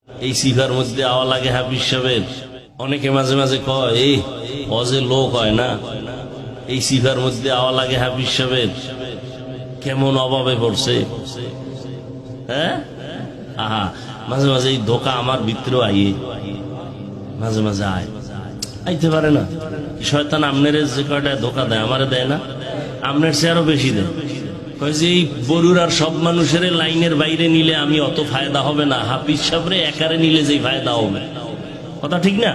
এই সিফার মধ্যে আওয়া লাগে হাফিজ সাহেবের। অনেকে মাঝে মাঝে কয় এই অজে লোক হয় না, এই সিফার মধ্যে আওয়া লাগে হাফিজ সাহেবের। কেমন অভাবে পড়ছে, হ্যাঁ? আহা, মাঝে মাঝে এই ধোকা আমার ভিতরে আইয়ে, মাঝে মাঝে আইতে পারে না। শয়তান আমনের যে কয়টা ধোকা দেয় আমারে দেয় না, আমনের সে আরো বেশি দেয়। কয় যে এই বরুর আর সব মানুষের লাইনের বাইরে নিলে আমি অত ফায়দা হবে না, হাফিজ সাহেবরে একারে নিলে যে ফায়দা হবে। কথা ঠিক না?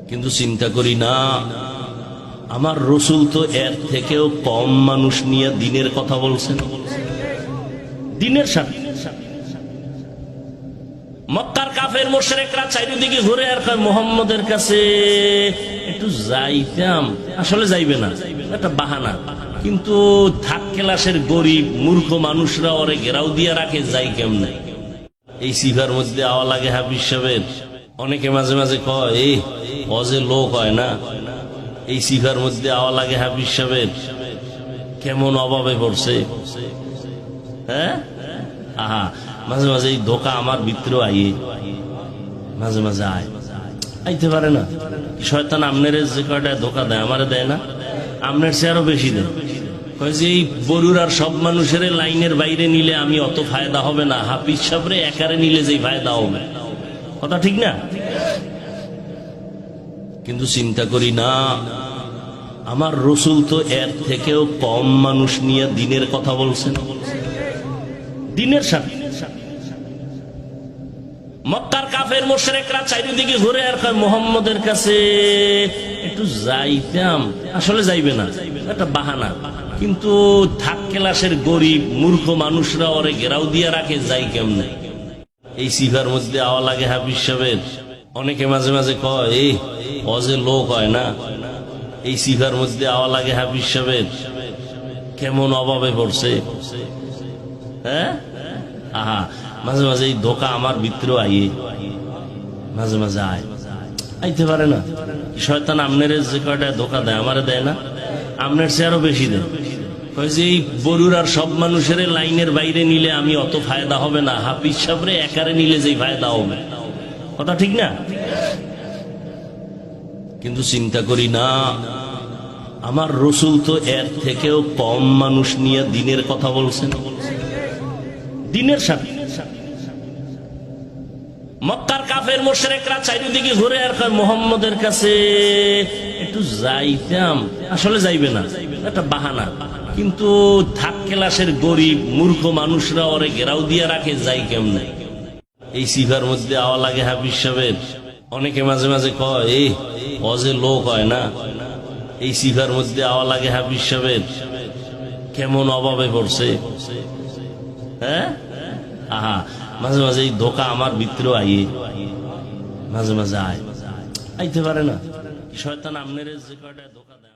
কিন্তু চিন্তা করি না, আমার রসুল তো এর থেকেও কম মানুষ নিয়ে দিনের কথা বলছেন, দিনের সাথে। মক্কার কাফের মুশরিকরা চারিদিকে ঘুরে আর কয় মুহাম্মদের কাছে একটু যাইতাম, আসলে যাইবে না, একটা বাহানা। কিন্তু থাক ক্লাসের গরিব মূর্খ মানুষরা ওরে ঘেরাও দিয়া রাখে, যাই কেমনে। এই সিফার মধ্যে আওয়া লাগে হাফিজ সাহেবের। অনেকে মাঝে মাঝে কয় এই অজে লোক হয় না, এই সিফার মধ্যে আওয়া লাগে হাফিজ সাহেবের। কেমন অভাবে পড়ছে, হ্যাঁ? আহা, মাঝে মাঝে এই ধোকা আমার ভিতরে আইয়ে, মাঝে মাঝে আইতে পারে না। শয়তান আমনের যে কয়টা ধোকা দেয় আমারে দেয় না, আমনের সে আরো বেশি দেয়। কয় যে এই বরুর আর সব মানুষের লাইনের বাইরে নিলে আমি অত ফায়দা হবে না, হাফিজ সাহেবরে একারে নিলে যে ফায়দা হবে। কথা ঠিক না? কিন্তু চিন্তা করি না, আমার রসুল তো এর থেকেও কম মানুষ নিয়ে দিনের কথা বলছেন, দিনের সাথে। মক্কার কাফের মুশরিকরা চারিদিকে ঘুরে আর কয় মুহাম্মদের কাছে একটু যাইতাম, আসলে যাইবে না, একটা বাহানা। কিন্তু থাক ক্লাসের গরিব মূর্খ মানুষরা ওরে ঘেরাও দিয়া রাখে, যাই কেমনে। এই সিফার মধ্যে আওয়া লাগে হাফিজ সাহেবের। অনেকে মাঝে মাঝে কয় এই অজে লোক হয় না, এই সিফার মধ্যে আওয়া লাগে হাফিজ সাহেবের। কেমন অভাবে পড়ছে, হ্যাঁ? আহা, মাঝে মাঝে এই ধোকা আমার ভিতরে আইয়ে, মাঝে মাঝে আইতে পারে না। শয়তান আমনের যে কয়টা ধোকা দেয় আমারে দেয় না, আমনের সে আরো বেশি দেয়। কয় যে এই বরুর আর সব মানুষের লাইনের বাইরে নিলে আমি অত ফায়দা হবে না, হাফিজ সাহেবরে একারে নিলে যে ফায়দা হবে। কথা ঠিক না? কিন্তু চিন্তা করি না, আমার রসুল তো এর থেকেও কম মানুষ নিয়ে দিনের কথা বলছেন, দিনের সাথে। মক্কার কাফের মুশরিকরা চারিদিকে ঘুরে আর কয় মুহাম্মদের কাছে একটু যাইতাম, আসলে যাইবে না, একটা বাহানা। কিন্তু থাক ক্লাসের গরিব মূর্খ মানুষরা ওরে ঘেরাও দিয়া রাখে, যাই কেমনে। এই সিফার মধ্যে আওয়া লাগে হাফিজ সাহেবের। অনেকে মাঝে মাঝে কয় এই অজে লোক হয় না, এই সিফার মধ্যে আওয়া লাগে হাফিজ সাহেবের। কেমন অভাবে পড়ছে, হ্যাঁ? আহা, মাঝে মাঝে এই ধোকা আমার ভিতরে আইয়ে, মাঝে মাঝে আইতে পারে না। শয়তান আমনের যে কয়টা ধোকা দেয়।